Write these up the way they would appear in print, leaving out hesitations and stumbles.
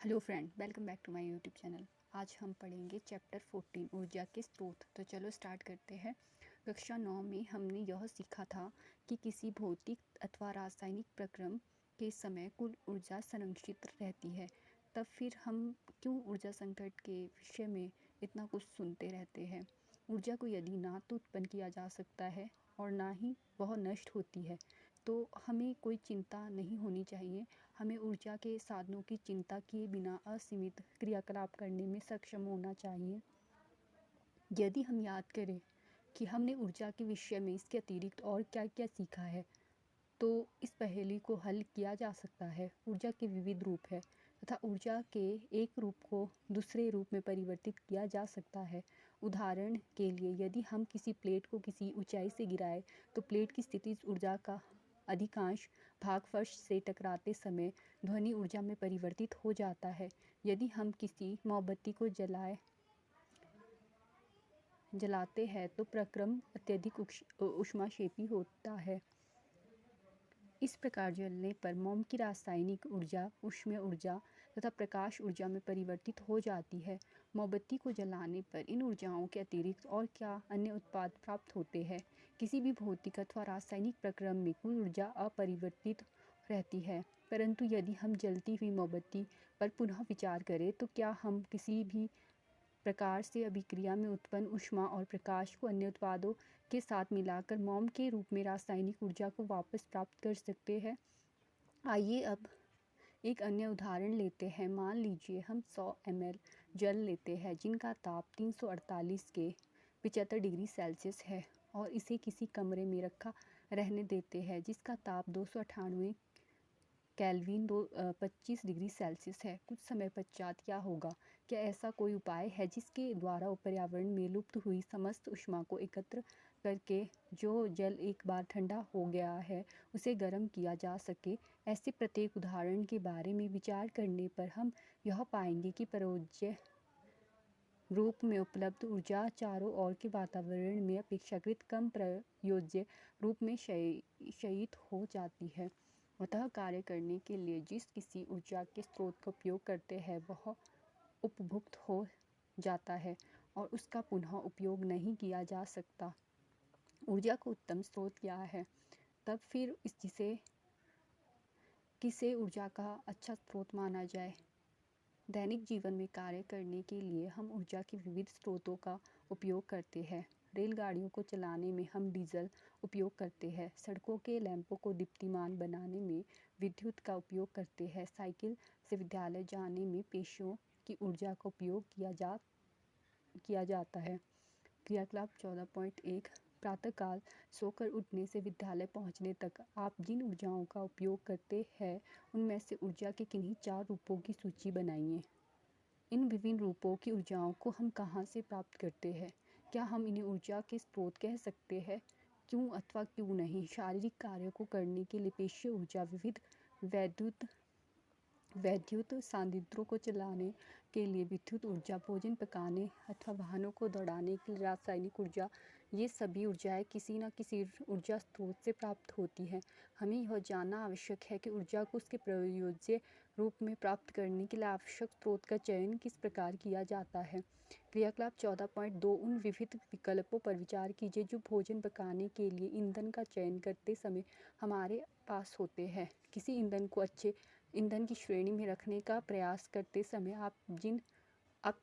Hello friend, welcome back to my YouTube channel. आज हम पढ़ेंगे चैप्टर 14 ऊर्जा के स्रोत। तो चलो स्टार्ट करते हैं। कक्षा 9 में हमने यह सीखा था कि किसी भौतिक अथवा रासायनिक प्रक्रम के समय कुल ऊर्जा संरक्षित रहती है। तब फिर हम क्यों ऊर्जा संकट के विषय में इतना कुछ सुनते रहते हैं। ऊर्जा को यदि ना तो उत्पन्न किया जा सकता है और ना ही वह नष्ट होती है, तो हमें कोई चिंता नहीं होनी चाहिए। हमें ऊर्जा के साधनों की चिंता किए बिना असीमित क्रियाकलाप करने में सक्षम होना चाहिए। यदि हम याद करें कि हमने ऊर्जा के विषय में इसके अतिरिक्त और क्या क्या सीखा है, तो इस पहेली को हल किया जा सकता है। ऊर्जा के विविध रूप है तथा ऊर्जा के एक रूप को दूसरे रूप में परिवर्तित किया जा सकता है। उदाहरण के लिए, यदि हम किसी प्लेट को किसी ऊंचाई से गिराएं, तो प्लेट की स्थितिज ऊर्जा का अधिकांश भाग फर्श से टकराते समय ध्वनि ऊर्जा में परिवर्तित हो जाता है। यदि हम किसी मोमबत्ती को जलाते हैं तो प्रक्रम अत्यधिक ऊष्माक्षेपी होता है। इस प्रकार जलने पर मोम की रासायनिक ऊर्जा ऊष्मीय ऊर्जा तथा प्रकाश ऊर्जा में परिवर्तित हो जाती है। मोमबत्ती को जलाने पर इन ऊर्जाओं के अतिरिक्त और क्या अन्य उत्पाद प्राप्त होते हैं। किसी भी भौतिक अथवा रासायनिक प्रक्रम में कुल ऊर्जा अपरिवर्तित रहती है, परंतु यदि हम जलती हुई मोमबत्ती पर पुनः विचार करें तो क्या हम किसी भी प्रकार से अभिक्रिया में उत्पन्न ऊष्मा और प्रकाश को अन्य उत्पादों के साथ मिलाकर मोम के रूप में रासायनिक ऊर्जा को वापस प्राप्त कर सकते हैं। आइए अब एक अन्य उदाहरण लेते हैं। मान लीजिए हम 100 ml जल लेते हैं जिनका ताप 348 के 75 डिग्री सेल्सियस है और इसे किसी कमरे में रखा रहने देते हैं जिसका ताप 298 केल्विन 25 डिग्री सेल्सियस है। कुछ समय पश्चात क्या होगा? क्या ऐसा कोई उपाय है जिसके द्वारा पर्यावरण में लुप्त हुई समस्त ऊष्मा को एकत्र करके जो जल एक बार ठंडा हो गया है उसे गर्म किया जा सके? ऐसे प्रत्येक उदाहरण के बारे में विचार करने पर हम यह पाएंगे कि परोज्य रूप में उपलब्ध ऊर्जा चारों ओर के वातावरण में अपेक्षाकृत कम प्रयोज्य रूप में क्षयित हो जाती है। अतः कार्य करने के लिए जिस किसी ऊर्जा के स्रोत का उपयोग करते हैं वह उपभुक्त हो जाता है और उसका पुनः उपयोग नहीं किया जा सकता। ऊर्जा का उत्तम स्रोत क्या है? तब फिर किसे ऊर्जा का अच्छा स्रोत माना जाए? दैनिक जीवन में कार्य करने के लिए हम ऊर्जा के विविध स्रोतों का उपयोग करते हैं। रेलगाड़ियों को चलाने में हम डीजल उपयोग करते हैं। सड़कों के लैंपों को दीप्तिमान बनाने में विद्युत का उपयोग करते हैं। साइकिल से विद्यालय जाने में पेशियों की ऊर्जा का उपयोग किया जाता है। क्रियाकलाप 14.1 प्रातःकाल सोकर उठने से विद्यालय पहुंचने तक आप जिन ऊर्जाओं का उपयोग करते हैं उनमें से ऊर्जा के किन्हीं 4 रूपों की सूची बनाइए। इन विभिन्न रूपों की ऊर्जाओं को हम कहाँ से प्राप्त करते हैं? क्या हम इन्हें ऊर्जा के स्रोत कह सकते हैं? क्यों अथवा क्यों नहीं? शारीरिक कार्यों को करने के लिए पेशीय ऊर्जा, विविध वैद्युत संयंत्रों को चलाने के लिए विद्युत ऊर्जा, भोजन पकाने अथवा वाहनों को दौड़ाने के लिए रासायनिक ऊर्जा, ये सभी ऊर्जाएं किसी न किसी ऊर्जा स्रोत से प्राप्त होती हैं। हमें यह जानना आवश्यक है कि ऊर्जा को उसके प्रयोज्य रूप में प्राप्त करने के लिए आवश्यक स्रोत का चयन किस प्रकार किया जाता है। क्रियाकलाप 14.2 उन विविध विकल्पों पर विचार कीजिए जो भोजन पकाने के लिए ईंधन का चयन करते समय हमारे पास होते हैं। किसी ईंधन को अच्छे ईंधन की श्रेणी में रखने का प्रयास करते समय आप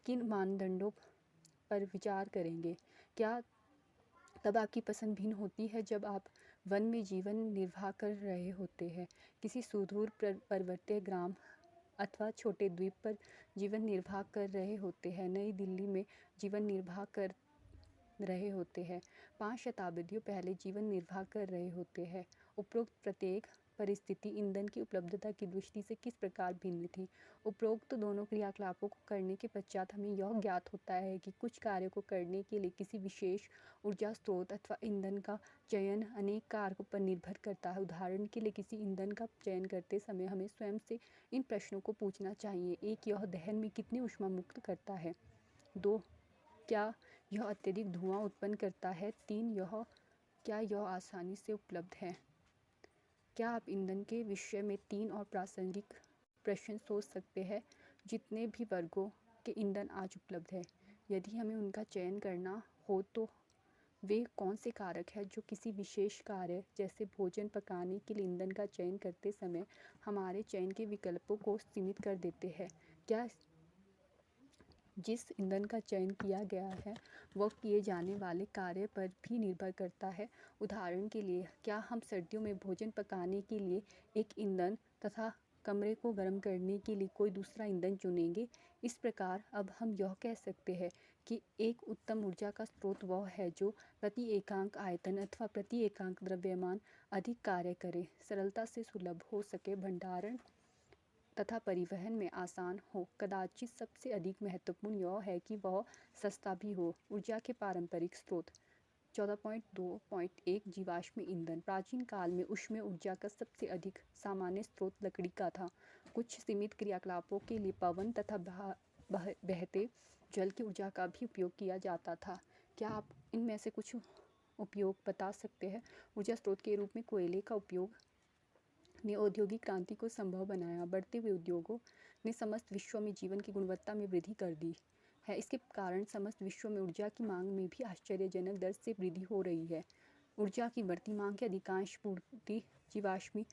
किन मानदंडों पर विचार करेंगे? क्या तब आपकी पसंद भिन्न होती है जब आप वन में जीवन निर्वाह कर रहे होते हैं, किसी सुदूर पर्वतीय ग्राम अथवा छोटे द्वीप पर जीवन निर्वाह कर रहे होते हैं, नई दिल्ली में जीवन निर्वाह कर रहे होते हैं, 5 शताब्दियों पहले जीवन निर्वाह कर रहे होते हैं। उपरोक्त प्रत्येक परिस्थिति ईंधन की उपलब्धता की दृष्टि से किस प्रकार भिन्न थी? उपरोक्त दोनों क्रियाकलापों को करने के पश्चात हमें यह ज्ञात होता है कि कुछ कार्यों को करने के लिए किसी विशेष ऊर्जा स्रोत अथवा ईंधन का चयन अनेक कारकों पर निर्भर करता है। उदाहरण के लिए किसी ईंधन का चयन करते समय हमें स्वयं से इन प्रश्नों को पूछना चाहिए। 1. यह दहन में कितनी ऊष्मा मुक्त करता है? 2. क्या यह अत्यधिक धुआं उत्पन्न करता है? 3. क्या यह आसानी से उपलब्ध है? क्या आप ईंधन के विषय में 3 और प्रासंगिक प्रश्न सोच सकते हैं? जितने भी वर्गों के ईंधन आज उपलब्ध है, यदि हमें उनका चयन करना हो तो वे कौन से कारक हैं जो किसी विशेष कार्य जैसे भोजन पकाने के लिए ईंधन का चयन करते समय हमारे चयन के विकल्पों को सीमित कर देते हैं? क्या जिस ईंधन का चयन किया गया है वह किए जाने वाले कार्य पर भी निर्भर करता है? उदाहरण के लिए, क्या हम सर्दियों में भोजन पकाने के लिए एक ईंधन तथा कमरे को गर्म करने के लिए कोई दूसरा ईंधन चुनेंगे? इस प्रकार अब हम यह कह सकते हैं कि एक उत्तम ऊर्जा का स्रोत वह है जो प्रति एकांक आयतन अथवा प्रति एकांक द्रव्यमान अधिक कार्य करे, सरलता से सुलभ हो सके, भंडारण तथा परिवहन में आसान हो। कदाचित सबसे अधिक महत्वपूर्ण यह है कि वह सस्ता भी हो। ऊर्जा के पारंपरिक स्रोत 14.2.1 जीवाश्म ईंधन। प्राचीन काल में ऊष्मीय ऊर्जा का सबसे अधिक सामान्य स्रोत लकड़ी का था। कुछ सीमित क्रियाकलापों के लिए पवन तथा बहते जल की ऊर्जा का भी उपयोग किया जाता था। क्या आप इनमें से कुछ उपयोग बता सकते हैं? ऊर्जा स्रोत के रूप में कोयले का उपयोग ने औद्योगिक क्रांति को संभव बनाया। बढ़ते हुए उद्योगों ने समस्त विश्व में जीवन की गुणवत्ता में वृद्धि कर दी है। इसके कारण समस्त विश्व में ऊर्जा की मांग में भी आश्चर्यजनक दर से वृद्धि हो रही है। ऊर्जा की बढ़ती मांग की अधिकांश पूर्ति जीवाश्मी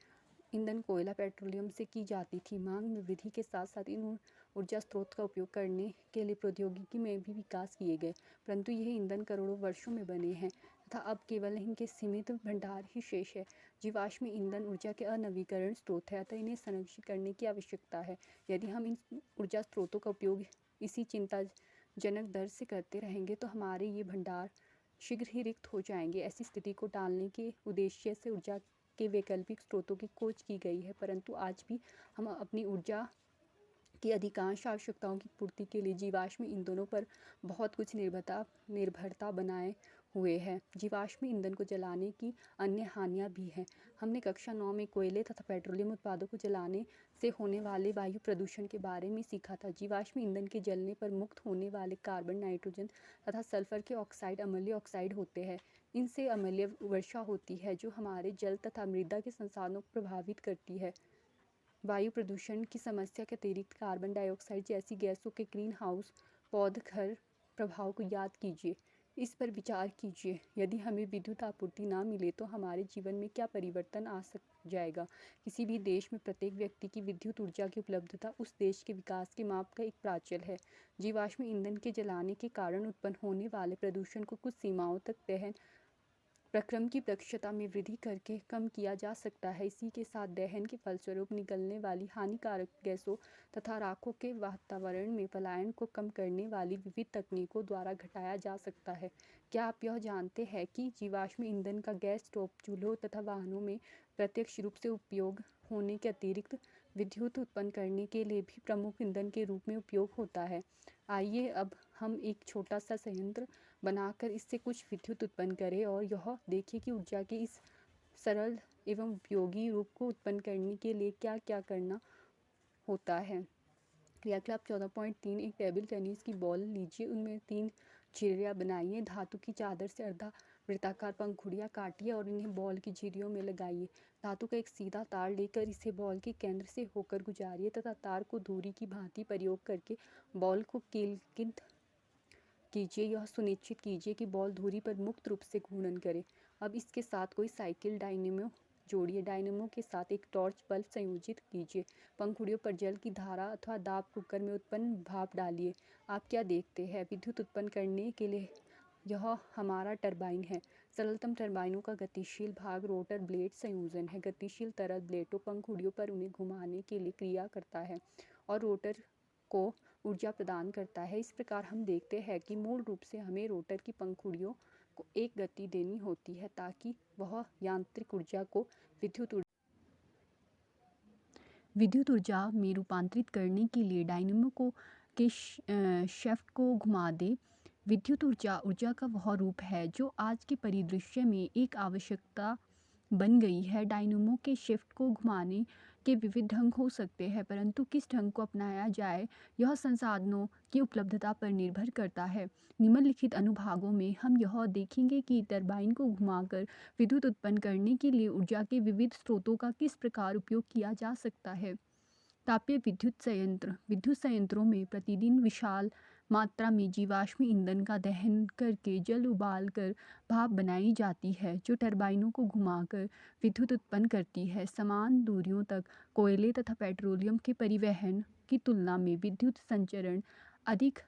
ईंधन कोयला पेट्रोलियम से की जाती थी। मांग में वृद्धि के साथ साथ इन ऊर्जा स्रोत का उपयोग करने के लिए प्रौद्योगिकी में भी विकास किए गए, परंतु यह ईंधन करोड़ों वर्षों में बने हैं तथा अब केवल इनके सीमित भंडार ही शेष है। जीवाश्म ईंधन ऊर्जा के अनवीकरण स्रोत है, अतः इन्हें संरक्षित करने की आवश्यकता है। यदि हम इन ऊर्जा स्रोतों का उपयोग इसी चिंताजनक दर से करते रहेंगे तो हमारे ये भंडार शीघ्र ही रिक्त हो जाएंगे। ऐसी स्थिति को टालने के उद्देश्य से ऊर्जा के वैकल्पिक स्रोतों की खोज की गई है, परंतु आज भी हम अपनी ऊर्जा की अधिकांश आवश्यकताओं की पूर्ति के लिए जीवाश्म ईंधनों पर बहुत कुछ निर्भरता बनाए हुए है। जीवाश्म ईंधन को जलाने की अन्य हानियाँ भी हैं। हमने कक्षा 9 में कोयले तथा पेट्रोलियम उत्पादों को जलाने से होने वाले वायु प्रदूषण के बारे में सीखा था। जीवाश्म ईंधन के जलने पर मुक्त होने वाले कार्बन, नाइट्रोजन तथा सल्फर के ऑक्साइड अम्लीय ऑक्साइड होते हैं। इनसे अम्लीय वर्षा होती है जो हमारे जल तथा मृदा के संसाधनों को प्रभावित करती है। वायु प्रदूषण की समस्या के अतिरिक्त कार्बन डाइऑक्साइड जैसी गैसों के ग्रीन हाउस पौधघर प्रभाव को याद कीजिए। इस पर विचार कीजिए, यदि हमें विद्युत आपूर्ति ना मिले तो हमारे जीवन में क्या परिवर्तन आ जाएगा। किसी भी देश में प्रत्येक व्यक्ति की विद्युत ऊर्जा की उपलब्धता उस देश के विकास के माप का एक प्राचल है। जीवाश्म ईंधन के जलाने के कारण उत्पन्न होने वाले प्रदूषण को कुछ सीमाओं तक दहन प्रक्रम की दक्षता में वृद्धि करके कम किया जा सकता है। इसी के साथ दहन के फलस्वरूप निकलने वाली हानिकारक गैसों तथा राखों के वातावरण में पलायन को कम करने वाली विविध तकनीकों द्वारा घटाया जा सकता है। क्या आप यह जानते हैं कि जीवाश्म ईंधन का गैस स्टोव, चूल्हों तथा वाहनों में प्रत्यक्ष रूप से उपयोग होने के अतिरिक्त विद्युत उत्पन्न करने के लिए भी प्रमुख ईंधन के रूप में उपयोग होता है? आइए अब हम एक छोटा सा संयंत्र बनाकर इससे कुछ विद्युत उत्पन्न करें और यह देखें कि ऊर्जा के इस सरल एवं उपयोगी रूप को उत्पन्न करने के लिए क्या क्या करना होता है। क्रियाकलाप 14.3 एक टेबल टेनिस की बॉल लीजिए, उनमें 3 झिर्रियाँ बनाइए, धातु की चादर से अर्धा वृत्ताकार पंखुड़ियाँ काटिए और इन्हें बॉल की झिर्रियों में लगाइए। धातु का एक सीधा तार लेकर इसे बॉल के केंद्र से होकर गुजारिए तथा तार को धुरी की भांति प्रयोग करके बॉल को केंद्रित कीजिए। यह सुनिश्चित कीजिए कि बॉल धुरी पर मुक्त रूप से घूर्णन करे। अब इसके साथ कोई साइकिल डायनेमो जोड़िए। डायनेमो के साथ एक टॉर्च बल्ब संयोजित कीजिए। पंखुड़ियों पर जल की धारा अथवा दाब कुकर में उत्पन्न भाप डालिए। आप क्या देखते हैं? विद्युत उत्पन्न करने के लिए यह हमारा टरबाइन है। सरलतम टरबाइनों का गतिशील भाग रोटर ब्लेड संयोजन है। गतिशील तरल ब्लेडों पंखुड़ियों पर उन्हें घुमाने के लिए क्रिया करता है और रोटर को ऊर्जा प्रदान करता है। इस प्रकार हम देखते हैं कि मूल रूप से हमें रोटर की पंखुड़ियों को एक गति देनी होती है ताकि वह यांत्रिक ऊर्जा को विद्युत ऊर्जा में रूपांतरित करने के लिए डायनेमो को के शाफ्ट को घुमा दे। विद्युत ऊर्जा ऊर्जा का वह रूप है जो आज के परिदृश्य में एक आवश्यकता बन गई है। डायनेमो के शाफ्ट को घुमाने के विविध ढंग हो सकते हैं, परंतु किस ढंग को अपनाया जाए यह संसाधनों की उपलब्धता पर निर्भर करता है। निम्नलिखित अनुभागों में हम यह देखेंगे कि टरबाइन को घुमाकर विद्युत उत्पन्न करने के लिए ऊर्जा के विविध स्रोतों का किस प्रकार उपयोग किया जा सकता है। तापीय विद्युत संयंत्रों में प्रतिदिन विशाल मात्रा में जीवाश्म ईंधन का दहन करके जल उबाल कर भाप बनाई जाती है, जो टरबाइनों को घुमाकर विद्युत उत्पन्न करती है। समान दूरियों तक कोयले तथा पेट्रोलियम के परिवहन की तुलना में विद्युत संचरण अधिक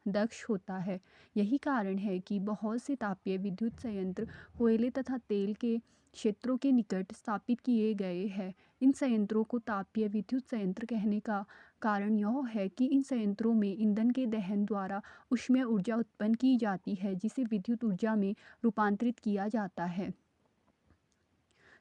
दक्ष होता है। यही कारण है कि बहुत से तापीय विद्युत संयंत्र कोयले तथा तेल के क्षेत्रों के निकट स्थापित किए गए हैं। इन संयंत्रों को तापीय विद्युत संयंत्र कहने का कारण यह है कि इन संयंत्रों में ईंधन के दहन द्वारा ऊष्मीय ऊर्जा उत्पन्न की जाती है, जिसे विद्युत ऊर्जा में रूपांतरित किया जाता है।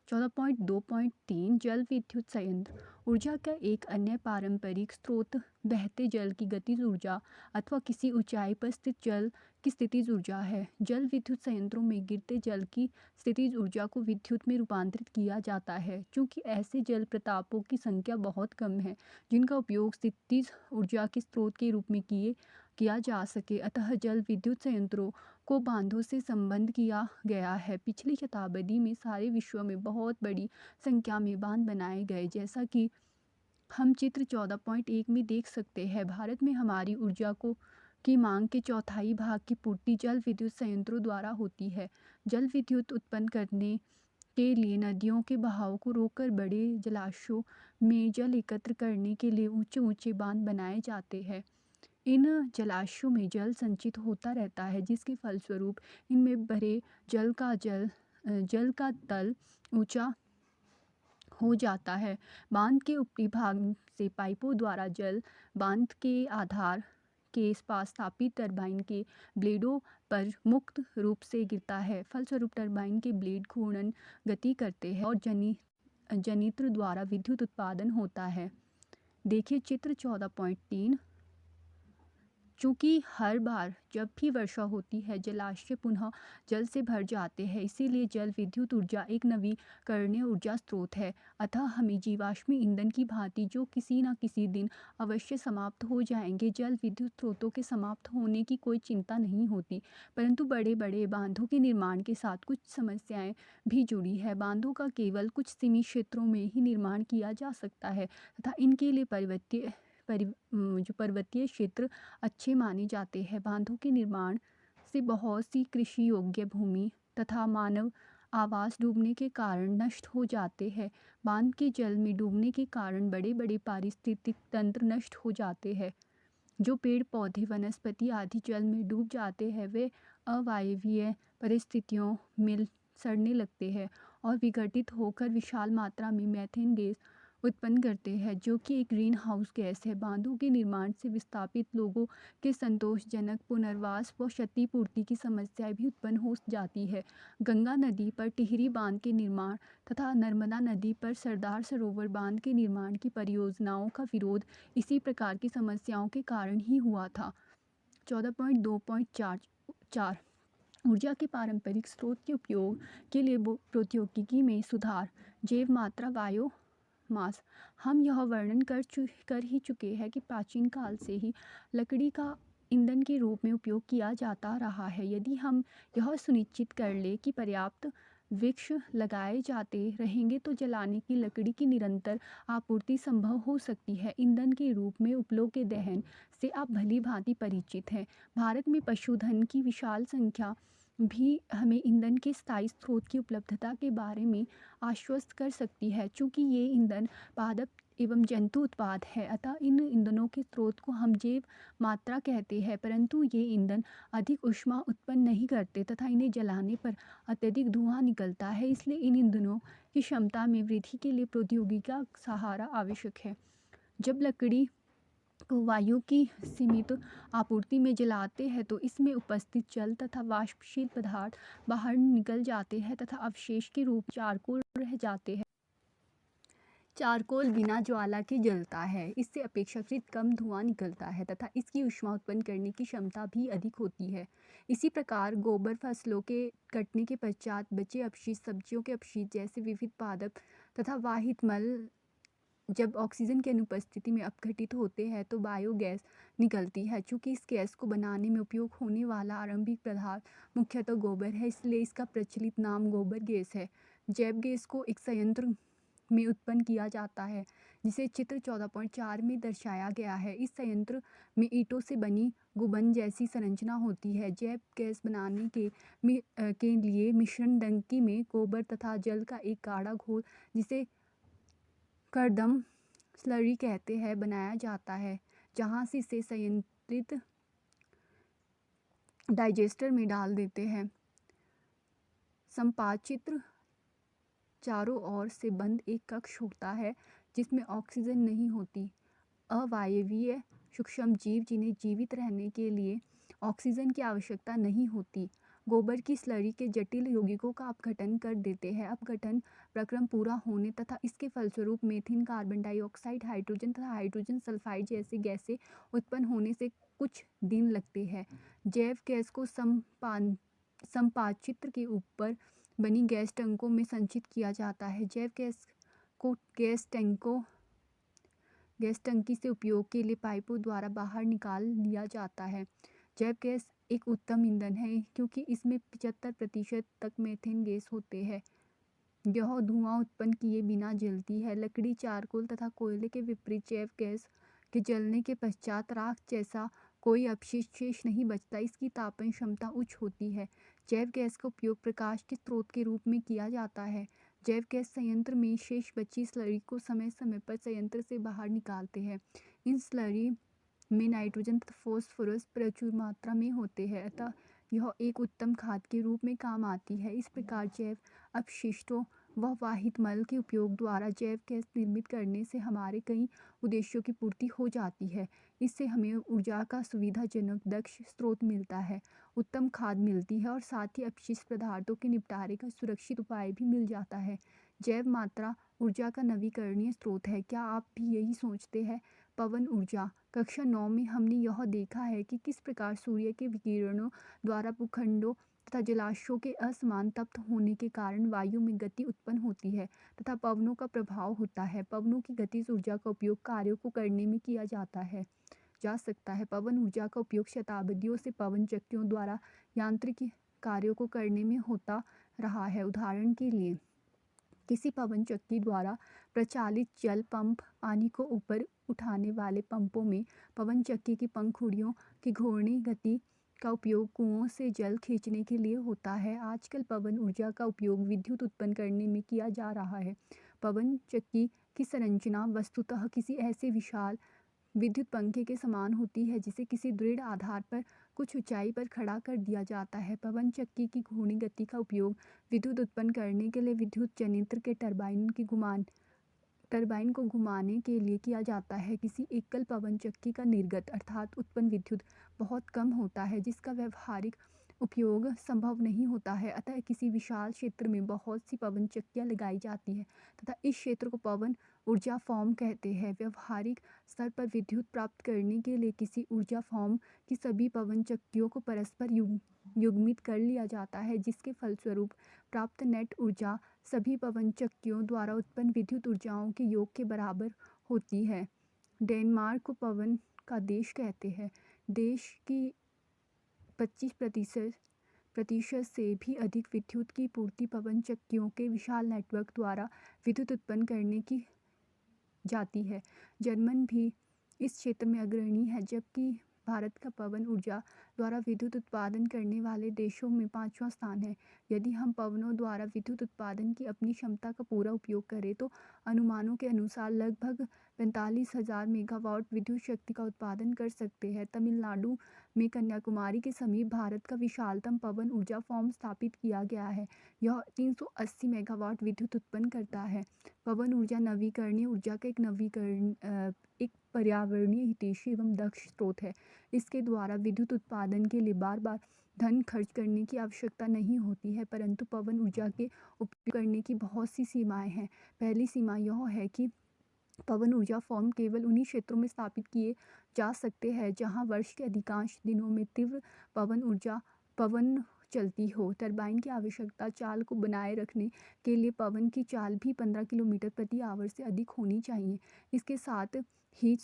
14.2.3 जल विद्युत संयंत्र। ऊर्जा का एक अन्य पारंपरिक स्रोत बहते जल की गतिज ऊर्जा अथवा किसी ऊंचाई पर स्थित जल की स्थितिज ऊर्जा है। जल विद्युत संयंत्रों में गिरते जल की स्थितिज ऊर्जा को विद्युत में रूपांतरित किया जाता है। चूँकि ऐसे जल प्रतापों की संख्या बहुत कम है जिनका उपयोग स्थितिज ऊर्जा के स्रोत के रूप में किया जा सके, अतः जल विद्युत संयंत्रों को बांधों से संबद्ध किया गया है। पिछली शताब्दी में सारे विश्व में बहुत बड़ी संख्या में बांध बनाए गए, जैसा कि हम चित्र 14.1 में देख सकते हैं। भारत में हमारी ऊर्जा की मांग के चौथाई भाग की पूर्ति जल विद्युत संयंत्रों द्वारा होती है। जल विद्युत उत्पन्न करने के लिए नदियों के बहाव को रोककर बड़े जलाशयों में जल एकत्र करने के लिए ऊंचे ऊंचे बांध बनाए जाते हैं। इन जलाशयों में जल संचित होता रहता है, जिसके फलस्वरूप इनमें भरे जल का तल ऊंचा हो जाता है। बांध के ऊपरी भाग से पाइपों द्वारा जल बांध के आधार के पास स्थापित टरबाइन के ब्लेडों पर मुक्त रूप से गिरता है। फलस्वरूप टरबाइन के ब्लेड घूर्णन गति करते हैं और जनित्र द्वारा विद्युत उत्पादन होता है। देखिए चित्र 14.3। चूँकि हर बार जब भी वर्षा होती है जलाशय पुनः जल से भर जाते हैं, इसीलिए जल विद्युत ऊर्जा एक नवीकरणीय ऊर्जा स्रोत है। अतः हमें जीवाश्म ईंधन की भांति जो किसी न किसी दिन अवश्य समाप्त हो जाएंगे, जल विद्युत स्रोतों के समाप्त होने की कोई चिंता नहीं होती। परंतु बड़े बड़े बांधों के निर्माण के साथ कुछ समस्याएं भी जुड़ी है। बांधों का केवल कुछ सीमित क्षेत्रों में ही निर्माण किया जा सकता है तथा इनके लिए पर्वतीय क्षेत्र अच्छे माने जाते हैं। बांधों के निर्माण से बहुत सी कृषि योग्य भूमि तथा मानव आवास डूबने के कारण नष्ट हो जाते हैं। बांध के जल में डूबने के कारण बड़े बड़े पारिस्थितिक तंत्र नष्ट हो जाते हैं। जो पेड़ पौधे वनस्पति आदि जल में डूब जाते हैं वे अवायवीय परिस्थितियों में सड़ने लगते हैं और विघटित होकर विशाल मात्रा में मीथेन गैस उत्पन्न करते हैं, जो कि एक ग्रीन हाउस गैस है। बांधों के निर्माण से विस्थापित लोगों के संतोषजनक पुनर्वास व क्षतिपूर्ति की समस्याएं भी उत्पन्न हो जाती है। गंगा नदी पर टिहरी बांध के निर्माण तथा नर्मदा नदी पर सरदार सरोवर बांध के निर्माण की परियोजनाओं का विरोध इसी प्रकार की समस्याओं के कारण ही हुआ था। 14.2.4 ऊर्जा के पारंपरिक स्रोत के उपयोग के लिए प्रौद्योगिकी में सुधार। जैव मात्रा बायोमास। हम यह वर्णन कर ही चुके हैं कि प्राचीन काल से ही लकड़ी का ईंधन के रूप में उपयोग किया जाता रहा है। यदि हम यह सुनिश्चित कर ले कि पर्याप्त वृक्ष लगाए जाते रहेंगे तो जलाने की लकड़ी की निरंतर आपूर्ति संभव हो सकती है। ईंधन के रूप में उपलों के दहन से आप भली भांति परिचित हैं। भारत में पशुधन की विशाल संख्या भी हमें ईंधन के स्थायी स्रोत की उपलब्धता के बारे में आश्वस्त कर सकती है। चूँकि ये ईंधन पादप एवं जंतु उत्पाद है, अतः इन ईंधनों के स्रोत को हम जैव मात्रा कहते हैं, परंतु ये ईंधन अधिक ऊष्मा उत्पन्न नहीं करते तथा इन्हें जलाने पर अत्यधिक धुआं निकलता है। इसलिए इन ईंधनों की क्षमता में वृद्धि के लिए प्रौद्योगिकी का सहारा आवश्यक है। जब लकड़ी को वायु की सीमित आपूर्ति में जलाते हैं तो इसमें उपस्थित जल तथा वाष्पशील पदार्थ बाहर निकल जाते हैं तथा अवशेष के रूप चारकोल रह जाते हैं। चारकोल बिना ज्वाला के जलता है, इससे अपेक्षाकृत कम धुआं निकलता है तथा इसकी ऊष्मा उत्पन्न करने की क्षमता भी अधिक होती है। इसी प्रकार गोबर फसलों के कटने के पश्चात बचे अपशिष्ट, सब्जियों के अपशिष्ट जैसे विविध पादप तथा वाहित मल जब ऑक्सीजन की अनुपस्थिति में अपघटित होते हैं तो बायोगैस निकलती है। चूँकि इस गैस को बनाने में उपयोग होने वाला आरंभिक पदार्थ मुख्यतः गोबर है, इसलिए इसका प्रचलित नाम गोबर गैस है। जैव गैस को एक संयंत्र में उत्पन्न किया जाता है जिसे चित्र 14.4 में दर्शाया गया है। इस संयंत्र में ईंटों से बनी गुंबद जैसी संरचना होती है। जैव गैस बनाने के लिए मिश्रण टंकी में गोबर तथा जल का एक गाढ़ा घोल, जिसे कर्दम स्लरी कहते हैं, बनाया जाता है, जहां से इसे संयंत्रित डाइजेस्टर में डाल देते हैं। संपाचित्र चारों ओर से बंद एक कक्ष होता है जिसमें ऑक्सीजन नहीं होती। अवायवीय सूक्ष्म जीव जिन्हें जीवित रहने के लिए ऑक्सीजन की आवश्यकता नहीं होती, गोबर की स्लरी के जटिल यौगिकों का अपघटन कर देते हैं। अपघटन प्रक्रम पूरा होने तथा इसके फलस्वरूप मीथेन, कार्बन डाइऑक्साइड, हाइड्रोजन तथा हाइड्रोजन सल्फाइड जैसे गैसें उत्पन्न होने से कुछ दिन लगते हैं। जैव गैस को संपाचित्र के ऊपर बनी गैस टैंकों में संचित किया जाता है। जैव गैस को गैस टंकी से उपयोग के लिए पाइपों द्वारा बाहर निकाल लिया जाता है। जैव गैस एक उत्तम ईंधन है क्योंकि इसमें 75% तक मीथेन गैस होते हैं। यह धुआं उत्पन्न किए बिना जलती है। लकड़ी, चारकोल तथा कोयले के विपरीत जैव गैस के जलने के पश्चात राख जैसा कोई अपशिष्ट शेष नहीं बचता। इसकी तापन क्षमता उच्च होती है। जैव गैस का उपयोग प्रकाश के स्रोत के रूप में किया जाता है। जैव गैस संयंत्र में शेष बची स्लरी को समय समय पर संयंत्र से बाहर निकालते हैं। इन स्लरी में नाइट्रोजन तथा फॉस्फोरस प्रचुर मात्रा में होते हैं, अतः यह एक उत्तम खाद के रूप में काम आती है। इस प्रकार जैव अपशिष्टों व वाहित मल के उपयोग द्वारा जैव गैस निर्मित करने से हमारे कई उद्देश्यों की पूर्ति हो जाती है। इससे हमें ऊर्जा का सुविधाजनक दक्ष स्रोत मिलता है, उत्तम खाद मिलती है और साथ ही अपशिष्ट पदार्थों के निपटारे का सुरक्षित उपाय भी मिल जाता है। जैव मात्रा ऊर्जा का नवीकरणीय स्रोत है। क्या आप भी यही सोचते हैं? पवन ऊर्जा। कक्षा 9 में हमने यह देखा है कि किस प्रकार सूर्य के विकिरणों द्वारा भूखंडों तथा जलाशयों के असमान तप्त होने के कारण वायु में गति उत्पन्न होती है तथा पवनों का प्रभाव होता है। पवनों की गतिज ऊर्जा का उपयोग कार्यों को करने में किया जा सकता है। पवन ऊर्जा का उपयोग शताब्दियों से पवन चक्कियों द्वारा यांत्रिक कार्यों को करने में होता रहा है। उदाहरण के लिए, किसी पवन चक्की द्वारा प्रचालित जल पंप पानी को ऊपर उठाने वाले पंपों में पवन चक्की की पंखुड़ियों की घूर्णी गति का उपयोग कुओं से जल खींचने के लिए होता है। आजकल पवन ऊर्जा का उपयोग विद्युत उत्पन्न करने में किया जा रहा है। पवन चक्की की संरचना वस्तुतः किसी ऐसे विशाल विद्युत पंखे के समान होती है जिसे किसी दृढ़ आधार पर कुछ ऊंचाई पर खड़ा कर दिया जाता है। पवन चक्की की घूर्णी गति का उपयोग विद्युत उत्पन्न करने के लिए विद्युत जनित्र के टरबाइन को घुमाने के लिए किया जाता है। किसी एकल पवन चक्की का निर्गत अर्थात उत्पन्न विद्युत बहुत कम होता है, जिसका व्यावहारिक उपयोग संभव नहीं होता है, अतः किसी विशाल क्षेत्र में बहुत सी पवन चक्कियाँ लगाई जाती हैं तथा इस क्षेत्र को पवन ऊर्जा फॉर्म कहते हैं। व्यावहारिक स्तर पर विद्युत प्राप्त करने के लिए किसी ऊर्जा फॉर्म की सभी पवन चक्कियों को परस्पर युग्मित कर लिया जाता है, जिसके फलस्वरूप प्राप्त नेट ऊर्जा सभी पवन चक्कियों द्वारा उत्पन्न विद्युत ऊर्जाओं के योग के बराबर होती है। डेनमार्क को पवन का देश कहते हैं। देश की 25% से भी अधिक विद्युत की पूर्ति पवन चक्कियों के विशाल नेटवर्क द्वारा विद्युत उत्पन्न करने की जाती है। जर्मन भी इस क्षेत्र में अग्रणी है, जबकि भारत का पवन ऊर्जा द्वारा विद्युत उत्पादन करने वाले देशों में 5वां स्थान है। यदि हम पवनों द्वारा विद्युत उत्पादन की अपनी क्षमता का पूरा उपयोग करें तो अनुमानों के अनुसार लगभग 45,000 मेगावाट विद्युत शक्ति का उत्पादन कर सकते हैं। तमिलनाडु में कन्याकुमारी के समीप भारत का विशालतम पवन ऊर्जा फॉर्म स्थापित किया गया है। यह 380 मेगावाट विद्युत उत्पन्न करता है। पवन ऊर्जा नवीकरणीय ऊर्जा का एक पर्यावरणीय हितैषी एवं दक्ष स्रोत है। इसके द्वारा विद्युत उत्पादन के लिए बार बार धन खर्च करने की आवश्यकता नहीं होती है, परंतु पवन ऊर्जा के उपयोग करने की बहुत सी सीमाएं हैं। पहली सीमा यह है कि पवन ऊर्जा फॉर्म केवल उन्हीं क्षेत्रों में स्थापित किए जा सकते हैं जहां वर्ष के अधिकांश दिनों में तीव्र पवन चलती हो। टरबाइन की आवश्यकता चाल को बनाए रखने के लिए पवन की चाल भी 15 किलोमीटर प्रति आवर से अधिक होनी चाहिए। इसके साथ ही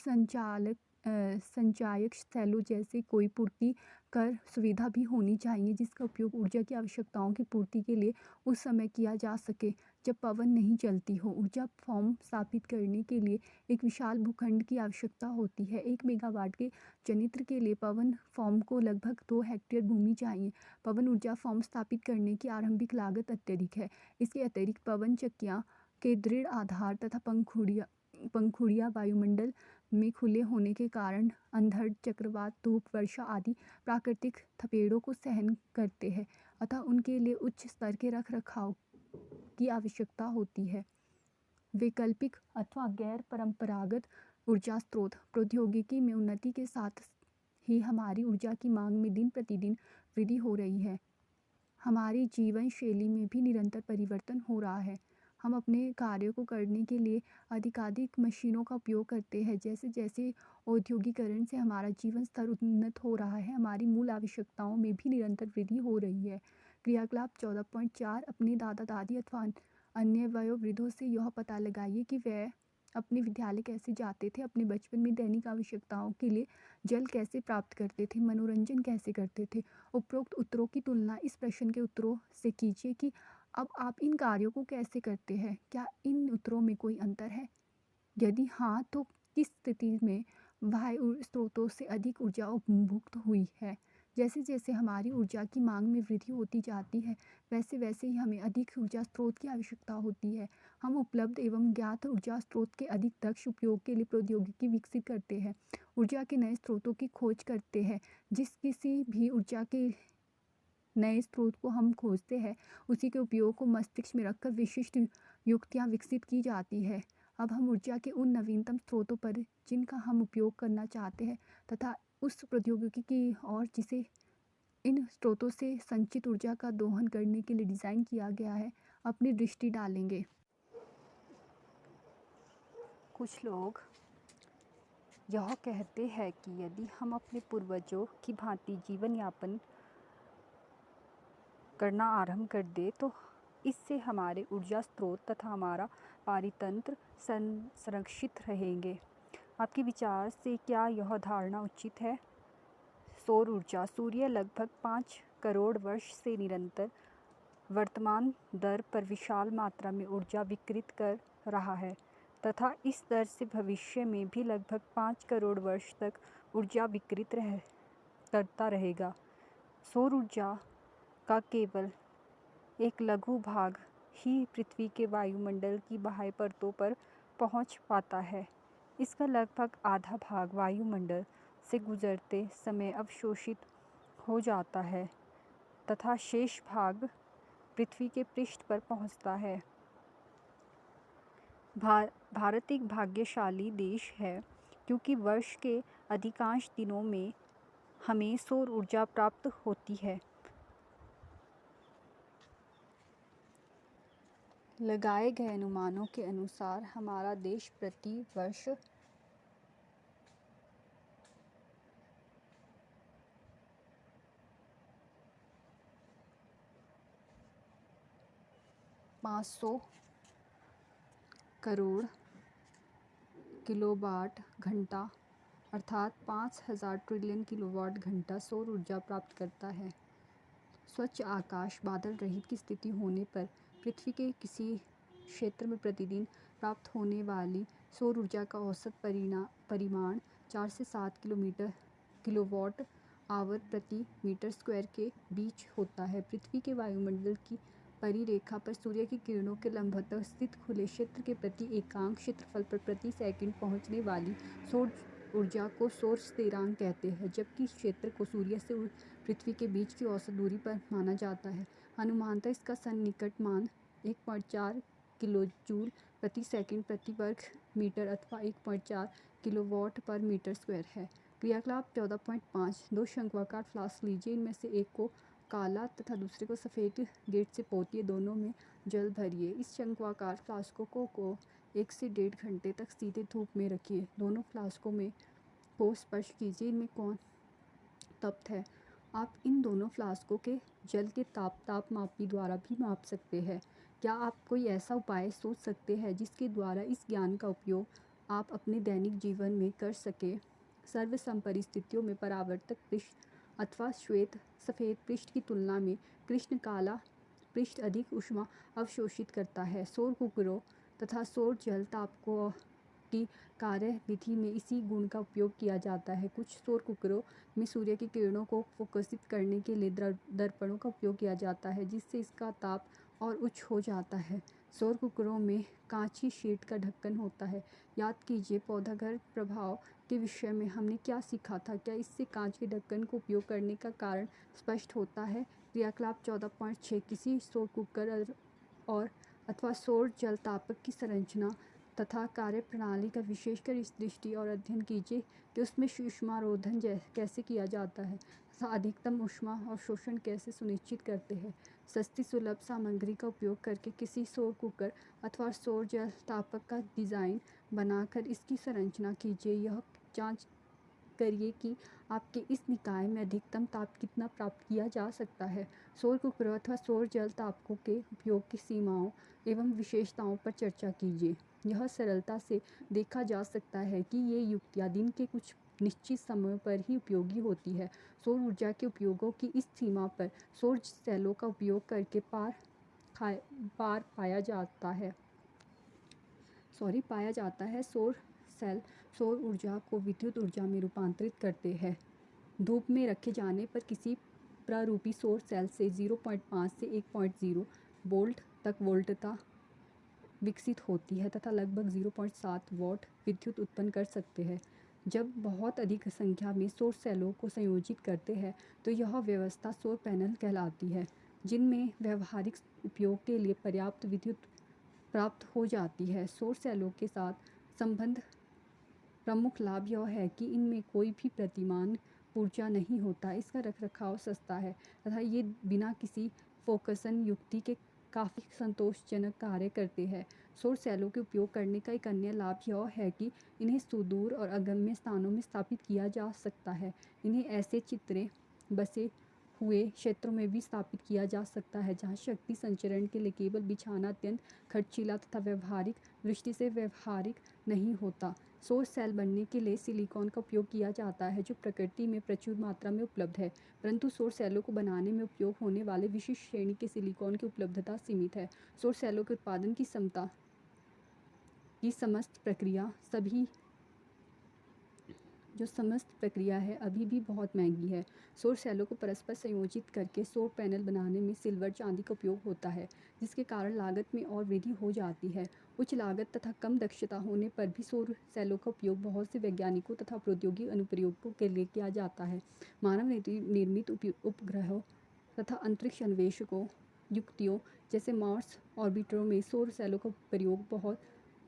संचायक सेलों जैसे कोई पूर्ति कर सुविधा भी होनी चाहिए जिसका उपयोग ऊर्जा की आवश्यकताओं की पूर्ति के लिए उस समय किया जा सके जब पवन नहीं चलती हो। ऊर्जा फॉर्म स्थापित करने के लिए एक विशाल भूखंड की आवश्यकता होती है। 1 मेगावाट के जनित्र के लिए पवन फॉर्म को लगभग 2 हेक्टेयर भूमि चाहिए। पवन ऊर्जा फॉर्म स्थापित करने की आरंभिक लागत अत्यधिक है। इसके अतिरिक्त पवन चक्कियाँ के दृढ़ आधार तथा पंखुड़ियाँ वायुमंडल में खुले होने के कारण अंधड़, चक्रवात, धूप, वर्षा आदि प्राकृतिक थपेड़ों को सहन करते हैं, अतः उनके लिए उच्च स्तर के रखरखाव की आवश्यकता होती है। वैकल्पिक अथवा गैर परंपरागत ऊर्जा स्रोत प्रौद्योगिकी में उन्नति के साथ ही हमारी ऊर्जा की मांग में दिन प्रतिदिन वृद्धि हो रही है। हमारी जीवन शैली में भी निरंतर परिवर्तन हो रहा है। हम अपने कार्यों को करने के लिए अधिकाधिक मशीनों का उपयोग करते हैं। जैसे जैसे औद्योगिकरण से हमारा जीवन स्तर उन्नत हो रहा है, हमारी मूल आवश्यकताओं में भी निरंतर वृद्धि हो रही है। क्रियाकलाप 14.4 अपने दादा दादी अथवा अन्य वयोवृद्धों से यह पता लगाइए कि वह अपने विद्यालय कैसे जाते थे, अपने बचपन में दैनिक आवश्यकताओं के लिए जल कैसे प्राप्त करते थे, मनोरंजन कैसे करते थे। उपरोक्त उत्तरों की तुलना इस प्रश्न के उत्तरों से कीजिए कि अब आप इन कार्यों को कैसे करते हैं। क्या इन उत्तरों में कोई अंतर है? यदि हाँ, तो किस स्थिति में बाह्य स्रोतों से अधिक ऊर्जा उपभुक्त हुई है? जैसे जैसे हमारी ऊर्जा की मांग में वृद्धि होती जाती है, वैसे वैसे ही हमें अधिक ऊर्जा स्रोत की आवश्यकता होती है। हम उपलब्ध एवं ज्ञात ऊर्जा स्रोत के अधिक दक्ष उपयोग के लिए प्रौद्योगिकी विकसित करते हैं, ऊर्जा के नए स्रोतों की खोज करते हैं। जिस किसी भी ऊर्जा के नए स्रोत को हम खोजते हैं, उसी के उपयोग को मस्तिष्क में रखकर विशिष्ट युक्तियाँ विकसित की जाती है। अब हम ऊर्जा के उन नवीनतम स्रोतों पर जिनका हम उपयोग करना चाहते हैं तथा उस प्रौद्योगिकी की और जिसे इन स्रोतों से संचित ऊर्जा का दोहन करने के लिए डिज़ाइन किया गया है, अपनी दृष्टि डालेंगे। कुछ लोग यह कहते हैं कि यदि हम अपने पूर्वजों की भांति जीवन यापन करना आरंभ कर दे तो इससे हमारे ऊर्जा स्रोत तथा हमारा पारितंत्र संरक्षित रहेंगे। आपके विचार से क्या यह धारणा उचित है? सौर ऊर्जा। सूर्य लगभग 5 करोड़ वर्ष से निरंतर वर्तमान दर पर विशाल मात्रा में ऊर्जा विकिरित कर रहा है तथा इस दर से भविष्य में भी लगभग 5 करोड़ वर्ष तक ऊर्जा विकिरित करता रहेगा। सौर ऊर्जा का केवल एक लघु भाग ही पृथ्वी के वायुमंडल की बाह्य परतों पर पहुंच पाता है। इसका लगभग आधा भाग वायुमंडल से गुजरते समय अवशोषित हो जाता है तथा शेष भाग पृथ्वी के पृष्ठ पर पहुंचता है। भारत एक भाग्यशाली देश है क्योंकि वर्ष के अधिकांश दिनों में हमें सौर ऊर्जा प्राप्त होती है। लगाए गए अनुमानों के अनुसार हमारा देश प्रति वर्ष 500 करोड़ किलोवाट घंटा अर्थात 5000 ट्रिलियन किलोवाट घंटा सौर ऊर्जा प्राप्त करता है। स्वच्छ आकाश, बादल रहित की स्थिति होने पर पृथ्वी के किसी क्षेत्र में प्रतिदिन प्राप्त होने वाली सौर ऊर्जा का औसत परिमाण 4 से 7 किलोवाट आवर प्रति मीटर स्क्वायर के बीच होता है। पृथ्वी के वायुमंडल की परिरेखा पर सूर्य की किरणों के लंबवत स्थित खुले क्षेत्र के प्रति एकांक क्षेत्रफल पर प्रति सेकंड पहुंचने वाली सौर ऊर्जा को सौर स्थिरांक कहते हैं, जबकि इस क्षेत्र को सूर्य से पृथ्वी के बीच की औसत दूरी पर माना जाता है। अनुमानतः इसका सन्निकट मान 1.4 किलोजूल प्रति सेकंड प्रति वर्ग मीटर अथवा 1.4 किलोवाट पर मीटर स्क्वायर है। क्रियाकलाप 14.5 2 शंक्वाकार फ्लास्क लीजिए। इनमें से एक को काला तथा दूसरे को सफ़ेद गेट से पोतिए। दोनों में जल भरिए। इस शंक्वाकार फ्लास्कों को 1 से 1.5 घंटे तक सीधे धूप में रखिए। दोनों फ्लास्कों में को स्पर्श कीजिए। इनमें कौन तप्त है? आप इन दोनों फ्लास्कों के जल के तापमापी द्वारा भी माप सकते हैं। क्या आप कोई ऐसा उपाय सोच सकते हैं जिसके द्वारा इस ज्ञान का उपयोग आप अपने दैनिक जीवन में कर सकें सर्वसम परिस्थितियों में परावर्तक पृष्ठ अथवा श्वेत सफ़ेद पृष्ठ की तुलना में कृष्ण काला पृष्ठ अधिक ऊष्मा अवशोषित करता है। सौर कुकरों तथा सौर जल तापकों की कार्यविधि में इसी गुण का उपयोग किया जाता है। कुछ सौर कुकरों में सूर्य की किरणों को फोकसित करने के लिए दर्पणों का उपयोग किया जाता है, जिससे इसका ताप और उच्च हो जाता है। सौर कुकरों में कांची शीट का ढक्कन होता है। याद कीजिए पौधाघर प्रभाव के विषय में हमने क्या सीखा था? क्या इससे कांच के ढक्कन को उपयोग करने का कारण स्पष्ट होता है? क्रियाकलाप 14.6 किसी सौर कुकर और अथवा सौर जल तापक की संरचना तथा कार्यप्रणाली का विशेषकर इस दृष्टि और अध्ययन कीजिए कि उसमें ऊष्मारोधन कैसे किया जाता है तथा अधिकतम ऊष्मा अवशोषण कैसे सुनिश्चित करते हैं। सस्ती सुलभ सामग्री का उपयोग करके किसी सौर कुकर अथवा सौर जल तापक का डिज़ाइन बनाकर इसकी संरचना कीजिए। यह जांच करिए कि आपके इस निकाय में अधिकतम ताप कितना प्राप्त किया जा सकता है। सौर कुकरों अथवा सौर जल तापकों के उपयोग की सीमाओं एवं विशेषताओं पर चर्चा कीजिए। यह सरलता से देखा जा सकता है कि ये युक्तियाँ दिन के कुछ निश्चित समय पर ही उपयोगी होती है। सौर ऊर्जा के उपयोगों की इस सीमा पर सौर सेलों का उपयोग करके पार पाया जाता है। सौर सेल सौर ऊर्जा को विद्युत ऊर्जा में रूपांतरित करते हैं। धूप में रखे जाने पर किसी प्रारूपी सौर सेल से 0.5 से 1.0 वोल्ट तक वोल्टता विकसित होती है तथा लगभग 0.7 वॉट विद्युत उत्पन्न कर सकते हैं। जब बहुत अधिक संख्या में सौर सेलों को संयोजित करते हैं तो यह व्यवस्था सौर पैनल कहलाती है, जिनमें व्यावहारिक उपयोग के लिए पर्याप्त विद्युत प्राप्त हो जाती है। सौर सेलों के साथ संबंध प्रमुख लाभ यह है कि इनमें कोई भी प्रतिमान ऊर्जा नहीं होता, इसका रखरखाव सस्ता है तथा ये बिना किसी फोकसन युक्ति के काफ़ी संतोषजनक कार्य करते हैं। सौर सेलों के उपयोग करने का एक अन्य लाभ यह है कि इन्हें सुदूर और अगम्य स्थानों में स्थापित किया जा सकता है। इन्हें ऐसे चित्रे बसे हुए क्षेत्रों में भी स्थापित किया जा सकता है जहाँ शक्ति संचरण के लिए केबल बिछाना अत्यंत खर्चीला तथा व्यावहारिक दृष्टि से व्यवहारिक नहीं होता। सौर सेल बनने के लिए सिलिकॉन का उपयोग किया जाता है, जो प्रकृति में प्रचुर मात्रा में उपलब्ध है, परंतु सौर सेलों को बनाने में उपयोग होने वाले विशिष्ट श्रेणी के सिलिकॉन की उपलब्धता सीमित है। सौर सेलों के उत्पादन की क्षमता की समस्त प्रक्रिया है अभी भी बहुत महंगी है। सौर सेलों को परस्पर संयोजित करके सौर पैनल बनाने में सिल्वर चांदी का उपयोग होता है, जिसके कारण लागत में और वृद्धि हो जाती है। उच्च लागत तथा कम दक्षता होने पर भी सौर सेलों का उपयोग बहुत से वैज्ञानिकों तथा प्रौद्योगिकी अनुप्रयोगों के लिए किया जाता है। मानव निर्मित उपग्रहों तथा अंतरिक्ष अन्वेषकों युक्तियों जैसे मार्स ऑर्बिटरों में सौर सेलों का प्रयोग बहुत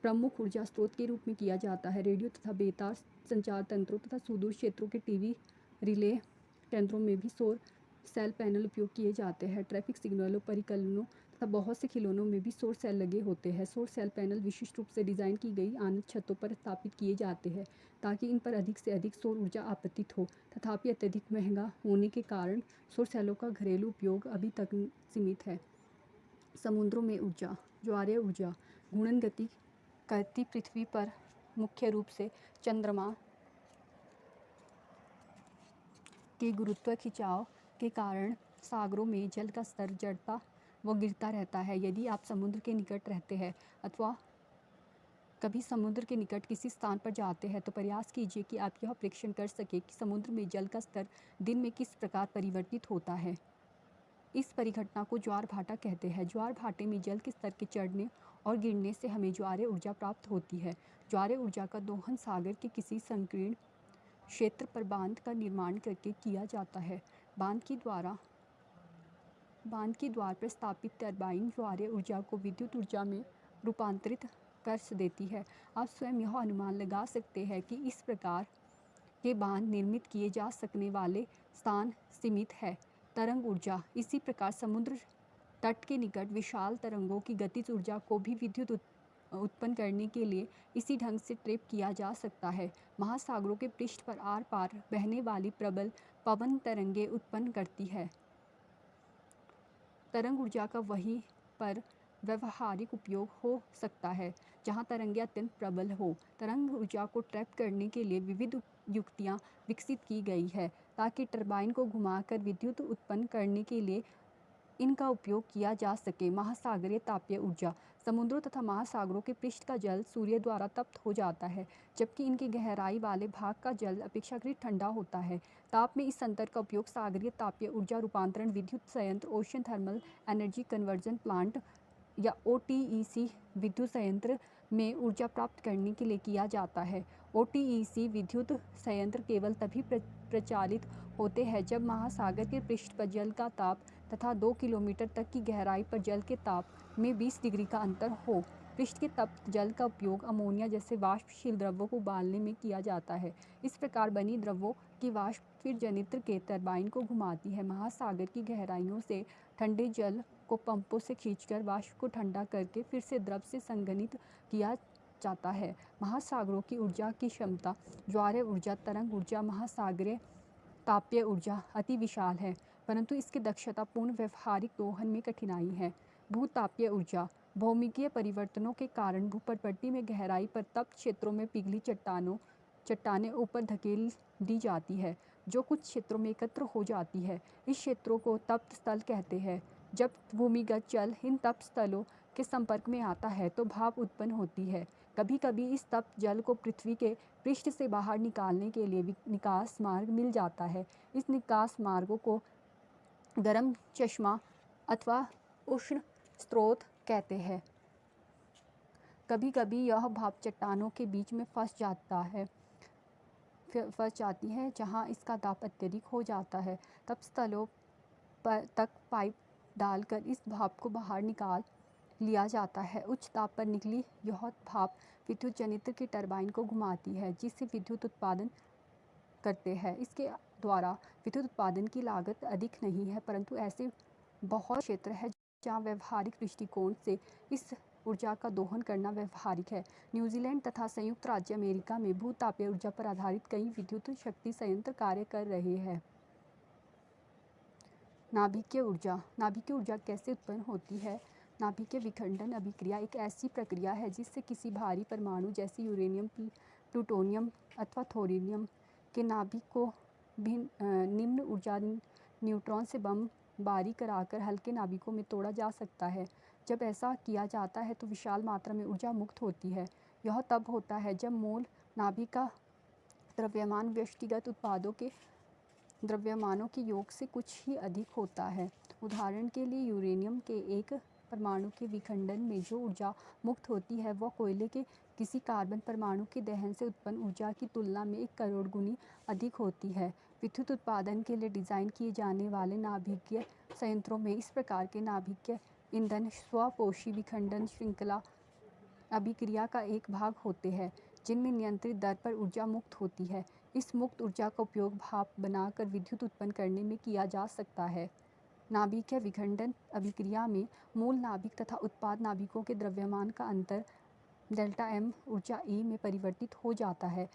प्रमुख ऊर्जा स्रोत के रूप में किया जाता है। रेडियो तथा बेतार संचार तंत्रों तथा सुदूर क्षेत्रों के टीवी रिले तंत्रों में भी सौर सेल पैनल उपयोग किए जाते हैं। ट्रैफिक सिग्नलों परिकल्पनों तथा बहुत से खिलौनों में भी सौर सेल लगे होते हैं। सौर सेल पैनल विशिष्ट रूप से डिज़ाइन की गई आनंद छतों पर स्थापित किए जाते हैं ताकि इन पर अधिक से अधिक सौर ऊर्जा आपतित हो। तथापि अत्यधिक महंगा होने के कारण सौर सेलों का घरेलू उपयोग अभी तक सीमित है। समुद्रों में ऊर्जा ज्वारीय ऊर्जा घूर्णन गति करती पृथ्वी पर मुख्य रूप से चंद्रमा के गुरुत्व खिंचाव के कारण सागरों में जल का स्तर जड़ता व गिरता रहता है। यदि आप समुद्र के निकट रहते हैं अथवा कभी समुद्र के निकट किसी स्थान पर जाते हैं तो प्रयास कीजिए कि आप यह परीक्षण कर सकें कि समुद्र में जल का स्तर दिन में किस प्रकार परिवर्तित होता है। इस परिघटना को ज्वार भाटा कहते हैं। ज्वार भाटे में जल के स्तर के चढ़ने और गिरने से हमें ज्वारीय ऊर्जा प्राप्त होती है। ज्वारीय ऊर्जा का दोहन सागर के किसी संकीर्ण क्षेत्र पर बांध का निर्माण करके किया जाता है। बांध के द्वार पर स्थापित टरबाइन ज्वारीय ऊर्जा को विद्युत ऊर्जा में रूपांतरित कर देती है। आप स्वयं यह अनुमान लगा सकते हैं कि इस प्रकार के बांध निर्मित किए जा सकने वाले स्थान सीमित है। तरंग ऊर्जा इसी प्रकार समुद्र तट के निकट विशाल तरंगों की गतिज ऊर्जा को भी विद्युत उत्पन्न करने के लिए इसी ढंग से ट्रैप किया जा सकता है। महासागरों के पृष्ठ पर आर पार बहने वाली प्रबल पवन तरंगें उत्पन्न करती है। तरंग ऊर्जा का वहीं पर व्यावहारिक उपयोग हो सकता है जहाँ तरंगें अत्यंत प्रबल हो। तरंग ऊर्जा को ट्रैप करने के लिए विविध युक्तियाँ विकसित की गई है ताकि टरबाइन को घुमाकर विद्युत उत्पन्न करने के लिए इनका उपयोग किया जा सके। महासागरीय तापीय ऊर्जा। समुद्रों तथा महासागरों के पृष्ठ का जल सूर्य द्वारा तप्त हो जाता है, जबकि इनकी गहराई वाले भाग का जल अपेक्षाकृत ठंडा होता है। ताप में इस अंतर का उपयोग सागरीय तापीय ऊर्जा रूपांतरण विद्युत संयंत्र, ocean thermal energy conversion plant या OTEC विद्युत संयंत्र में ऊर्जा प्राप्त करने के लिए किया जाता है। OTEC विद्युत संयंत्र केवल तभी प्रचालित होते हैं जब महासागर के पृष्ठ पर जल का ताप तथा 2 किलोमीटर तक की गहराई पर जल के ताप में 20 डिग्री का अंतर हो। पृष्ठ के तप्त जल का उपयोग अमोनिया जैसे वाष्पशील द्रवों को उबालने में किया जाता है। इस प्रकार बनी द्रवों की वाष्प फिर जनित्र के टरबाइन को घुमाती है। महासागर की गहराइयों से ठंडे जल को पंपों से खींचकर वाष्प को ठंडा करके फिर से द्रव से संघनित किया जाता है। महासागरों की ऊर्जा की क्षमता, ज्वारीय ऊर्जा, तरंग ऊर्जा, महासागरीय तापीय ऊर्जा अति विशाल है, परंतु इसके दक्षतापूर्ण व्यवहारिक दोहन में कठिनाई है। भूतापीय ऊर्जा। भौमिकीय परिवर्तनों के कारण भूपटपट्टी में गहराई पर तप्त क्षेत्रों में पिघली चट्टानें ऊपर धकेल दी जाती है, जो कुछ क्षेत्रों में एकत्र हो जाती है। इस क्षेत्रों को तप्त स्थल कहते हैं। जब भूमिगत जल इन तप्त स्थलों के संपर्क में आता है तो भाप उत्पन्न होती है। कभी कभी इस तप्त जल को पृथ्वी के पृष्ठ से बाहर निकालने के लिए निकास मार्ग मिल जाता है। इस निकास मार्गों को गर्म चश्मा अथवा उष्ण स्रोत कहते हैं। कभी कभी यह भाप चट्टानों के बीच में फंस जाती है, जहां इसका दाब अत्यधिक हो जाता है। तब स्थलों पर तक पाइप डालकर इस भाप को बाहर निकाल लिया जाता है। उच्च ताप पर निकली यह भाप विद्युत जनित्र की टरबाइन को घुमाती है, जिससे विद्युत उत्पादन करते हैं। इसके द्वारा विद्युत उत्पादन की लागत अधिक नहीं है, परंतु ऐसे बहुत क्षेत्र हैं जहाँ व्यावहारिक दृष्टिकोण से इस ऊर्जा का दोहन करना व्यावहारिक है। न्यूजीलैंड तथा संयुक्त राज्य अमेरिका में भूतापीय ऊर्जा पर आधारित कई विद्युत शक्ति संयंत्र कार्य कर रहे हैं। नाभिकीय ऊर्जा। नाभिकीय ऊर्जा कैसे उत्पन्न होती है? नाभिकीय विखंडन अभिक्रिया एक ऐसी प्रक्रिया है जिससे किसी भारी परमाणु जैसे यूरेनियम, प्लूटोनियम अथवा थोरियम के नाभिक को निम्न ऊर्जा न्यूट्रॉन से बमबारी कराकर हल्के नाभिकों में तोड़ा जा सकता है। जब ऐसा किया जाता है तो विशाल मात्रा में ऊर्जा मुक्त होती है। यह तब होता है जब मोल नाभिक का द्रव्यमान व्यष्टिगत उत्पादों के द्रव्यमानों के योग से कुछ ही अधिक होता है। उदाहरण के लिए यूरेनियम के एक परमाणु के विखंडन में जो ऊर्जा मुक्त होती है वह कोयले के किसी कार्बन परमाणु के दहन से उत्पन्न ऊर्जा की तुलना में 1 करोड़ गुनी अधिक होती है। विद्युत उत्पादन के लिए डिज़ाइन किए जाने वाले नाभिकीय संयंत्रों में इस प्रकार के नाभिकीय ईंधन स्वपोषी विखंडन श्रृंखला अभिक्रिया का एक भाग होते हैं, जिनमें नियंत्रित दर पर ऊर्जा मुक्त होती है। इस मुक्त ऊर्जा का उपयोग भाप बनाकर विद्युत उत्पन्न करने में किया जा सकता है। नाभिकीय विखंडन अभिक्रिया में मूल नाभिक तथा उत्पाद नाभिकों के द्रव्यमान का अंतर डेल्टा M ऊर्जा E में परिवर्तित हो जाता है।